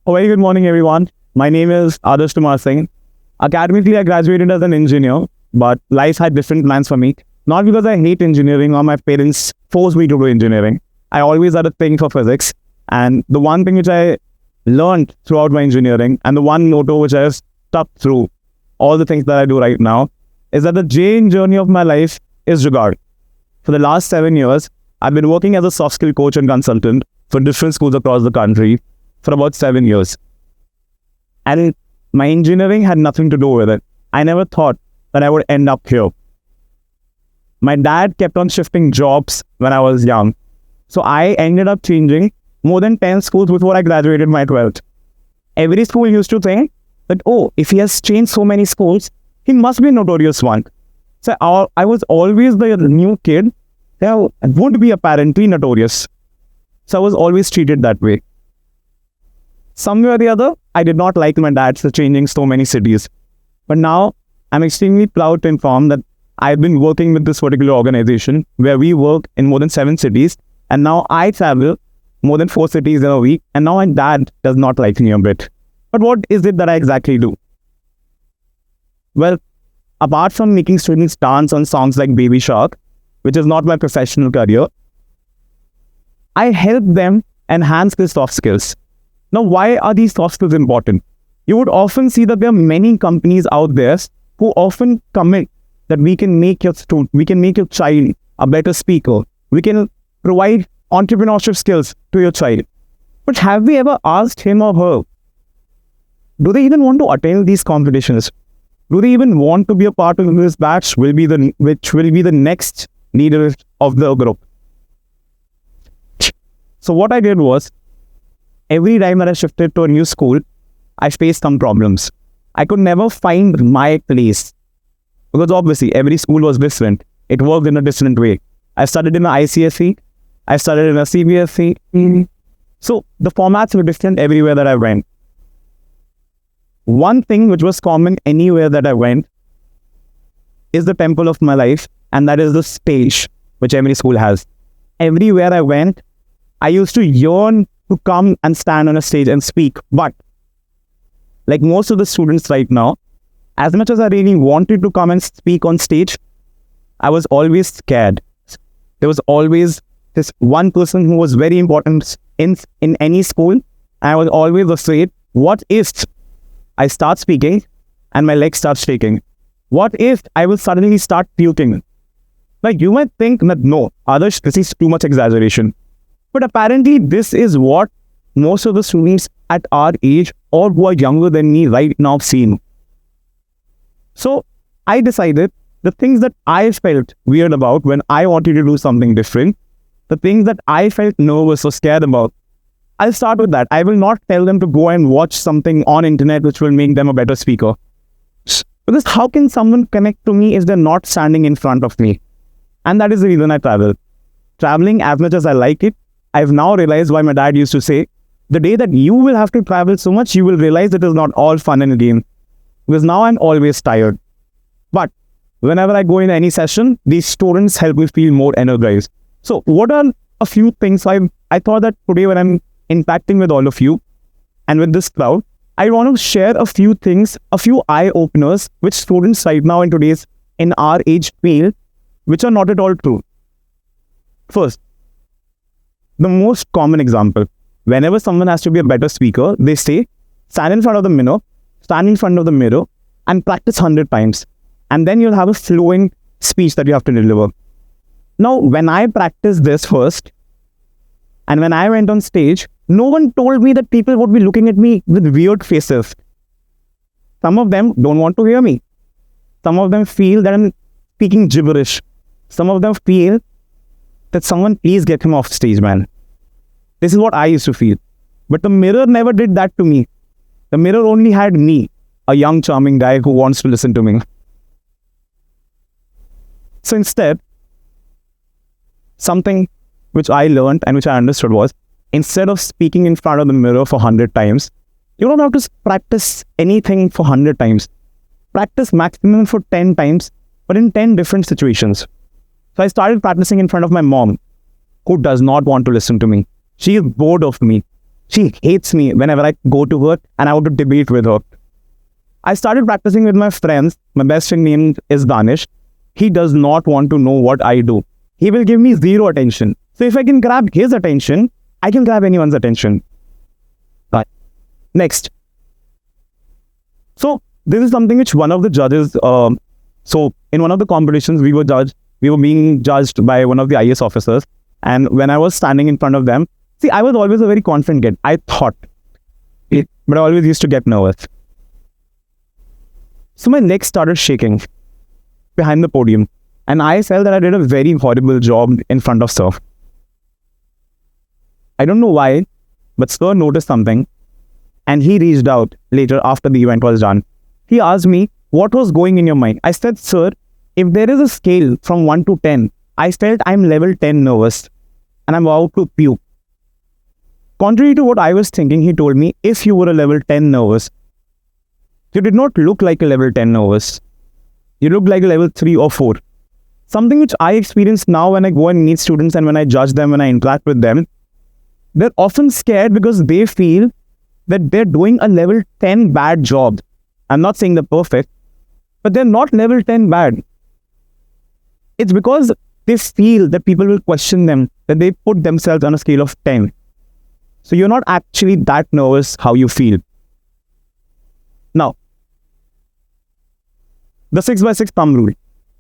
A very good morning, everyone. My name is Adarsh Singh. Academically, I graduated as an engineer, but life had different plans for me. Not because I hate engineering or my parents forced me to do engineering. I always had a thing for physics. And the one thing which I learned throughout my engineering, and the one motto which I have stuck through all the things that I do right now, is that the journey of my life is Jugaad. For the last 7 years, I've been working as a soft skill coach and consultant for different schools across the country for about 7 years. And my engineering had nothing to do with it. I never thought that I would end up here. My dad kept on shifting jobs when I was young. So I ended up changing more than 10 schools before I graduated my 12th. Every school used to think that, oh, if he has changed so many schools, he must be a notorious one. So I was always the new kid that would be apparently notorious. So I was always treated that way. Somewhere or the other, I did not like my dad for changing so many cities. But now, I'm extremely proud to inform that I've been working with this particular organization where we work in more than 7 cities. And now I travel more than 4 cities in a week. And now my dad does not like me a bit. But what is it that I exactly do? Well, apart from making students dance on songs like Baby Shark, which is not my professional career, I help them enhance their soft skills. Now, why are these soft skills important? You would often see that there are many companies out there who often commit that we can make your child a better speaker. We can provide entrepreneurship skills to your child. But have we ever asked him or her, do they even want to attend these competitions? Do they even want to be a part of this batch which will be the next leader of the group? So what I did was, every time that I shifted to a new school, I faced some problems. I could never find my place. Because obviously, every school was different. It worked in a different way. I studied in an ICSE. I studied in a CBSE. So the formats were different everywhere that I went. One thing which was common anywhere that I went is the temple of my life, and that is the stage which every school has. Everywhere I went, I used to yearn to come and stand on a stage and speak. But like most of the students right now, as much as I really wanted to come and speak on stage, I was always scared. There was always this one person who was very important in any school. I was always afraid, what if I start speaking and my legs start shaking? What if I will suddenly start puking? Like, you might think that no, Adarsh, this is too much exaggeration. But apparently this is what most of the students at our age or who are younger than me right now feel. So I decided the things that I felt weird about when I wanted to do something different, the things that I felt nervous or scared about, I'll start with that. I will not tell them to go and watch something on internet which will make them a better speaker. Because how can someone connect to me if they're not standing in front of me? And that is the reason I travel. Traveling, as much as I like it, I've now realized why my dad used to say, the day that you will have to travel so much, you will realize it is not all fun and game. Because now I'm always tired. But whenever I go in any session, these students help me feel more energized. So what are a few things I thought that today when I'm impacting with all of you and with this crowd, I want to share a few things, a few eye-openers, which students right now in our age feel, which are not at all true. First, the most common example, whenever someone has to be a better speaker, they say, stand in front of the mirror and practice 100 times. And then you'll have a flowing speech that you have to deliver. Now, when I practiced this first, and when I went on stage, no one told me that people would be looking at me with weird faces. Some of them don't want to hear me. Some of them feel that I'm speaking gibberish. Some of them feel that someone please get him off stage, man. This is what I used to feel. But the mirror never did that to me. The mirror only had me, a young, charming guy who wants to listen to me. So instead, something which I learned and which I understood was, instead of speaking in front of the mirror for 100 times, you don't have to practice anything for 100 times. Practice maximum for 10 times, but in 10 different situations. So I started practicing in front of my mom, who does not want to listen to me. She is bored of me. She hates me whenever I go to her and I want to debate with her. I started practicing with my friends. My best friend name is Danish. He does not want to know what I do. He will give me zero attention. So if I can grab his attention, I can grab anyone's attention. But next. So this is something which one of the judges, so in one of the competitions we were being judged by one of the IAS officers. And when I was standing in front of them, see, I was always a very confident kid, I thought. But I always used to get nervous. So my legs started shaking behind the podium. And I felt that I did a very horrible job in front of sir. I don't know why, but sir noticed something. And he reached out later after the event was done. He asked me, what was going in your mind? I said, sir, if there is a scale from 1 to 10, I felt I'm level 10 nervous and I'm about to puke. Contrary to what I was thinking, he told me, if you were a level 10 nervous, you did not look like a level 10 nervous. You looked like a level 3 or 4. Something which I experience now when I go and meet students and when I judge them, when I interact with them, they're often scared because they feel that they're doing a level 10 bad job. I'm not saying they're perfect, but they're not level 10 bad. It's because they feel that people will question them, that they put themselves on a scale of 10. So you're not actually that nervous how you feel. Now, the 6x6 thumb rule.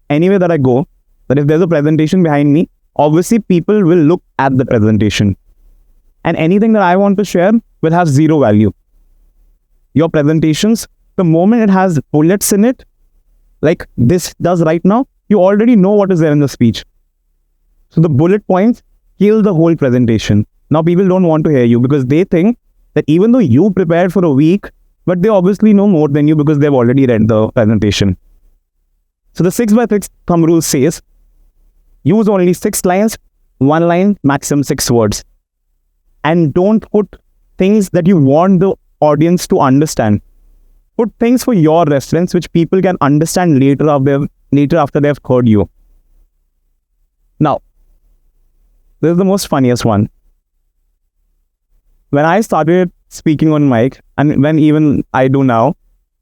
Anywhere that I go, that if there's a presentation behind me, obviously people will look at the presentation. And anything that I want to share will have zero value. Your presentations, the moment it has bullets in it, like this does right now, you already know what is there in the speech. So the bullet points kill the whole presentation. Now people don't want to hear you because they think that even though you prepared for a week, but they obviously know more than you because they've already read the presentation. So the 6x6 thumb rule says, use only 6 lines, 1 line, maximum 6 words. And don't put things that you want the audience to understand. Put things for your reference which people can understand later after they've heard you. Now, this is the most funniest one. When I started speaking on mic, and when even I do now,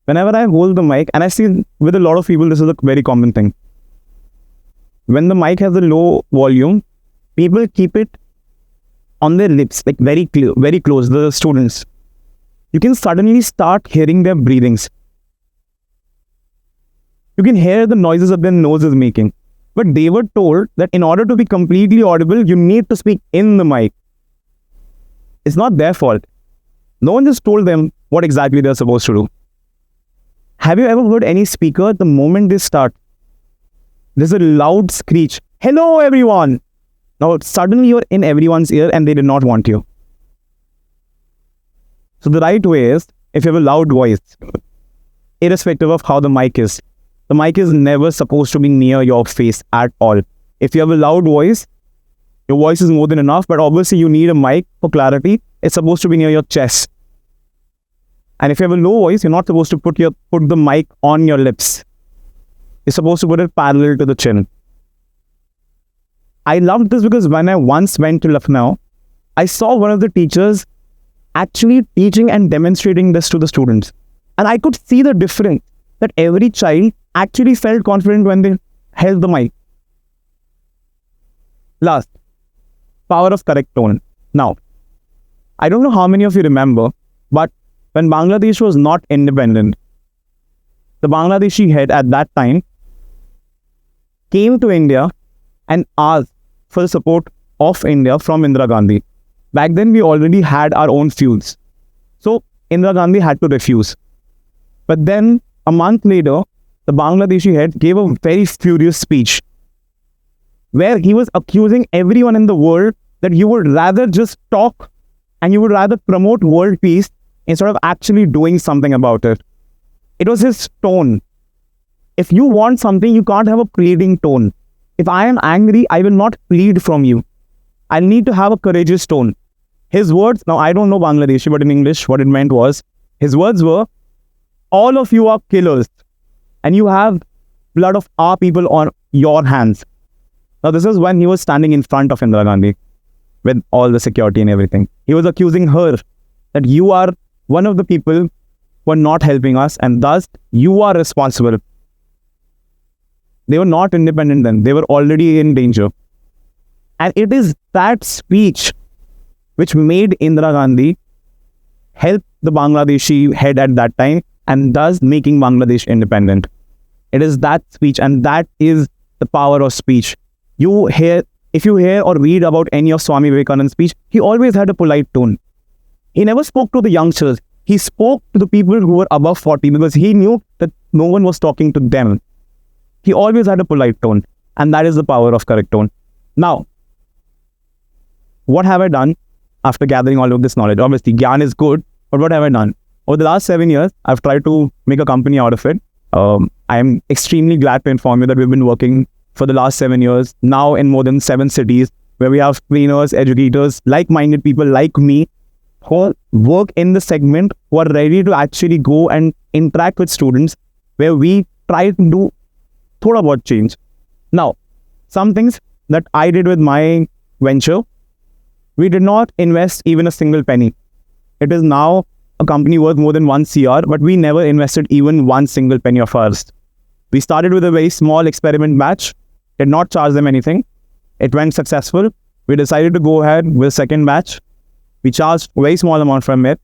whenever I hold the mic, and I see with a lot of people, this is a very common thing. When the mic has a low volume, people keep it on their lips, like very close, the students. You can suddenly start hearing their breathings. You can hear the noises that their nose is making. But they were told that in order to be completely audible, you need to speak in the mic. It's not their fault. No one just told them what exactly they're supposed to do. Have you ever heard any speaker, the moment they start, there's a loud screech, "Hello everyone!" Now suddenly you're in everyone's ear and they did not want you. So the right way is, if you have a loud voice, irrespective of how the mic is never supposed to be near your face at all. If you have a loud voice, your voice is more than enough, but obviously you need a mic for clarity. It's supposed to be near your chest. And if you have a low voice, you're not supposed to put the mic on your lips. You're supposed to put it parallel to the chin. I loved this because when I once went to Lucknow, I saw one of the teachers actually teaching and demonstrating this to the students. And I could see the difference, that every child actually felt confident when they held the mic. Last, power of correct tone. Now, I don't know how many of you remember, but when Bangladesh was not independent, the Bangladeshi head at that time came to India and asked for the support of India from Indira Gandhi. Back then, we already had our own fuels. So, Indira Gandhi had to refuse. But then, a month later, the Bangladeshi head gave a very furious speech where he was accusing everyone in the world that you would rather just talk and you would rather promote world peace instead of actually doing something about it. It was his tone. If you want something, you can't have a pleading tone. If I am angry, I will not plead from you. I need to have a courageous tone. His words, now I don't know Bangladeshi, but in English, what it meant was, his words were, all of you are killers and you have blood of our people on your hands. Now this is when he was standing in front of Indira Gandhi with all the security and everything. He was accusing her that you are one of the people who are not helping us, and thus you are responsible. They were not independent then. They were already in danger. And it is that speech which made Indira Gandhi help the Bangladeshi head at that time, and thus making Bangladesh independent. It is that speech, and that is the power of speech. If you hear or read about any of Swami Vivekananda's speech, he always had a polite tone. He never spoke to the youngsters. He spoke to the people who were above 40 because he knew that no one was talking to them. He always had a polite tone, and that is the power of correct tone. Now, what have I done after gathering all of this knowledge? Obviously, Gyan is good, but what have I done? Over the last 7 years, I've tried to make a company out of it. I am extremely glad to inform you that we've been working for the last 7 years, now in more than 7 cities, where we have trainers, educators, like-minded people like me, who work in the segment, who are ready to actually go and interact with students, where we try to do thoda bahut change. Now, some things that I did with my venture, we did not invest even a single penny. It is now a company worth more than 1 CR, but we never invested even one single penny of ours. We started with a very small experiment batch, did not charge them anything. It went successful. We decided to go ahead with a second batch. We charged a very small amount from it,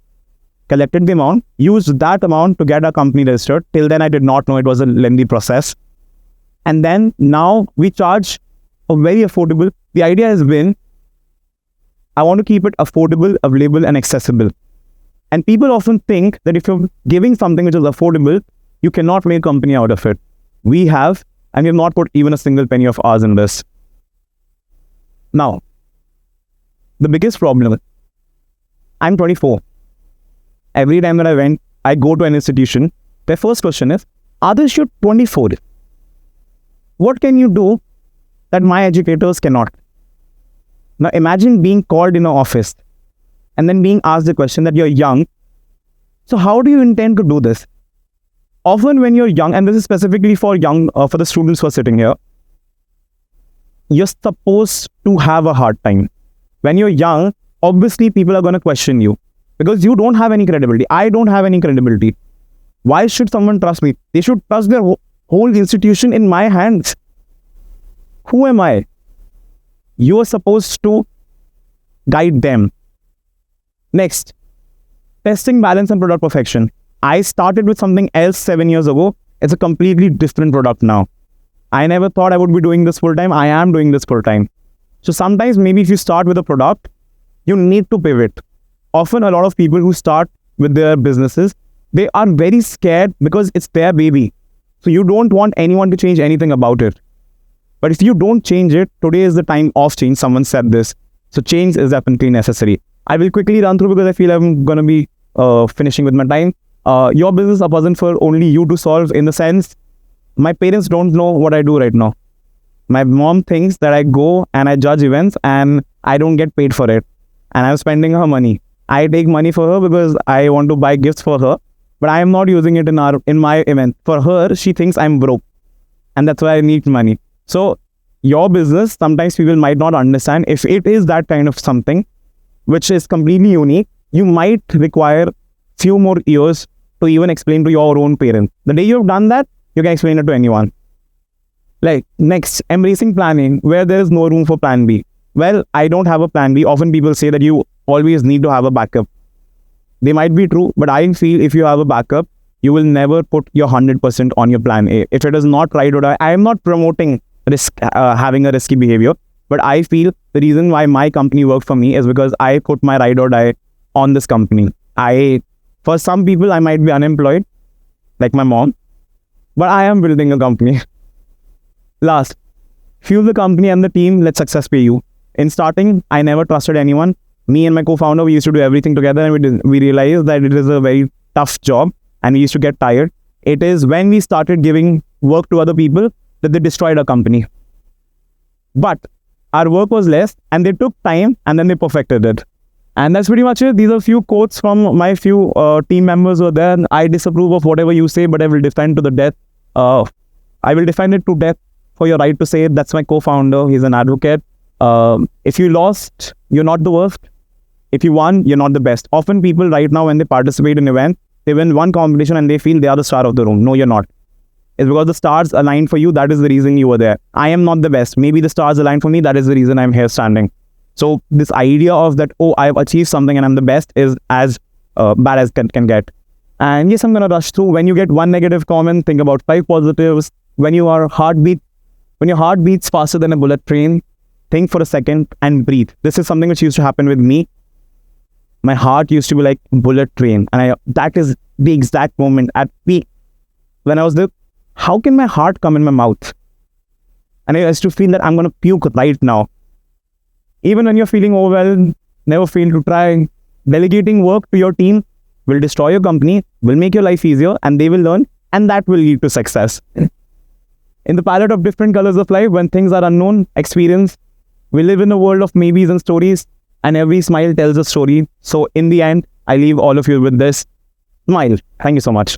collected the amount, used that amount to get our company registered. Till then, I did not know it was a lengthy process. And then now we charge a very affordable. The idea has been, I want to keep it affordable, available, and accessible. And people often think that if you're giving something which is affordable, you cannot make a company out of it. We have, and we have not put even a single penny of ours in this. Now, the biggest problem, I'm 24. Every time that I go to an institution, their first question is, Adarsh, you're 24. What can you do that my educators cannot? Now imagine being called in an office and then being asked the question that you're young. So how do you intend to do this? Often when you're young, and this is specifically for for the students who are sitting here, you're supposed to have a hard time. When you're young, obviously people are going to question you because you don't have any credibility. I don't have any credibility. Why should someone trust me? They should trust their whole institution in my hands. Who am I? You are supposed to guide them. Next, testing balance and product perfection. I started with something else 7 years ago. It's a completely different product now. I never thought I would be doing this full time. I am doing this full time. So sometimes maybe if you start with a product, you need to pivot. Often a lot of people who start with their businesses, they are very scared because it's their baby. So you don't want anyone to change anything about it. But if you don't change it, today is the time of change. Someone said this. So change is definitely necessary. I will quickly run through because I feel I'm going to be finishing with my time. Your business a puzzle for only you to solve, in the sense, my parents don't know what I do right now. My mom thinks that I go and I judge events and I don't get paid for it. And I'm spending her money. I take money for her because I want to buy gifts for her. But I am not using it in my event. For her, she thinks I'm broke. And that's why I need money. So your business, sometimes people might not understand. If it is that kind of something which is completely unique, you might require few more years to even explain to your own parents. The day you've done that, you can explain it to anyone. Like, next, embracing planning where there is no room for plan B. Well, I don't have a plan B. Often people say that you always need to have a backup. They might be true, but I feel if you have a backup, you will never put your 100% on your plan A. If it is not right or die, I am not promoting having a risky behavior, but I feel the reason why my company worked for me is because I put my ride or die on this company. For some people, I might be unemployed, like my mom, but I am building a company. Last, fuel the company and the team, let success pay you. In starting, I never trusted anyone. Me and my co-founder, we used to do everything together, and we realized that it is a very tough job and we used to get tired. It is when we started giving work to other people that they destroyed our company. But our work was less and they took time and then they perfected it. And that's pretty much it. These are a few quotes from my few team members who are there. I disapprove of whatever you say, but I will defend to the death. I will defend it to death for your right to say it. That's my co-founder. He's an advocate. If you lost, you're not the worst. If you won, you're not the best. Often people right now, when they participate in events, they win one competition and they feel they are the star of the room. No, you're not. It's because the stars aligned for you. That is the reason you were there. I am not the best. Maybe the stars aligned for me. That is the reason I'm here standing. So this idea of that, oh, I've achieved something and I'm the best, is as bad as can get. And yes, I'm going to rush through. When you get one negative comment, think about 5 positives. When your heart beats faster than a bullet train, think for a second and breathe. This is something which used to happen with me. My heart used to be like bullet train. And that is the exact moment at peak when I was there. How can my heart come in my mouth? And I used to feel that I'm going to puke right now. Even when you're feeling overwhelmed, never fail to try. Delegating work to your team will destroy your company, will make your life easier, and they will learn, and that will lead to success. In the palette of different colors of life, when things are unknown, experience, we live in a world of maybes and stories, and every smile tells a story. So in the end, I leave all of you with this smile. Thank you so much.